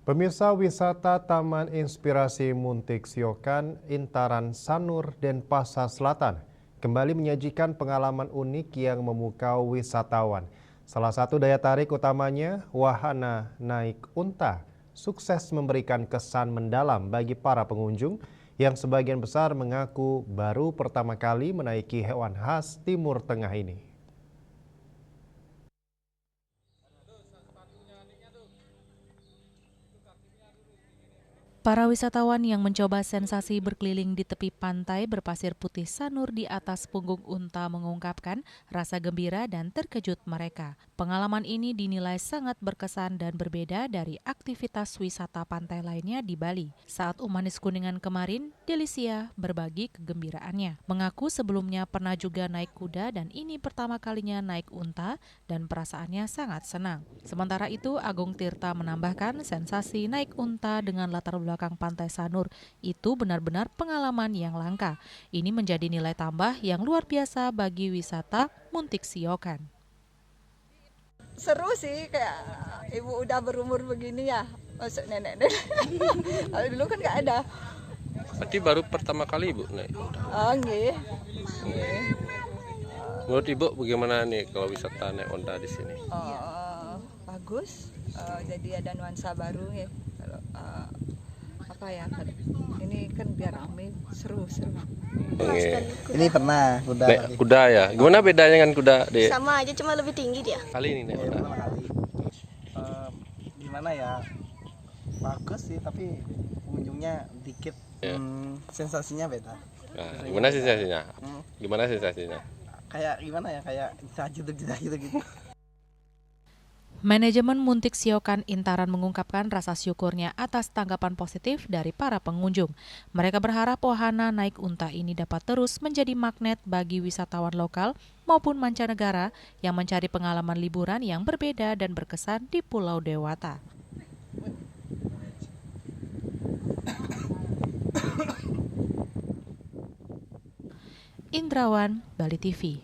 Pemirsa wisata Taman Inspirasi Muntik Siokan, Intaran Sanur, Denpasar Selatan kembali menyajikan pengalaman unik yang memukau wisatawan. Salah satu daya tarik utamanya wahana naik unta, sukses memberikan kesan mendalam bagi para pengunjung yang sebagian besar mengaku baru pertama kali menaiki hewan khas Timur Tengah ini. Para wisatawan yang mencoba sensasi berkeliling di tepi pantai berpasir putih Sanur di atas punggung unta mengungkapkan rasa gembira dan terkejut mereka. Pengalaman ini dinilai sangat berkesan dan berbeda dari aktivitas wisata pantai lainnya di Bali. Saat Umanis Kuningan kemarin, Delicia berbagi kegembiraannya. Mengaku sebelumnya pernah juga naik kuda dan ini pertama kalinya naik unta dan perasaannya sangat senang. Sementara itu, Agung Tirta menambahkan sensasi naik unta dengan latar belakang pantai Sanur itu benar-benar pengalaman yang langka. Ini menjadi nilai tambah yang luar biasa bagi wisata Muntik Siokan. Seru sih, kayak ibu udah berumur begini ya, masuk nenek-nenek. Kalau dulu kan nggak ada. Berarti baru pertama kali Ibu naik unta. Oh, nggih. Menurut Ibu bagaimana nih kalau wisata naik unta di sini? Bagus. Jadi ada nuansa baru ya. Kalau apa ya? Ini kan biar rame, seru. Ini pernah kuda. Naik kuda ya. Gimana bedanya dengan kuda, Dek? Sama aja, cuma lebih tinggi dia. Kali ini naik unta. Pertama kali. Gimana ya? Bagus sih, tapi pengunjungnya dikit. Ya. Sensasinya beda. Nah, gimana sensasinya? Gimana sensasinya? Kayak gimana ya? Kayak gitu. Manajemen Muntik Siokan Intaran mengungkapkan rasa syukurnya atas tanggapan positif dari para pengunjung. Mereka berharap wahana naik unta ini dapat terus menjadi magnet bagi wisatawan lokal maupun mancanegara yang mencari pengalaman liburan yang berbeda dan berkesan di Pulau Dewata. Indrawan, Bali TV.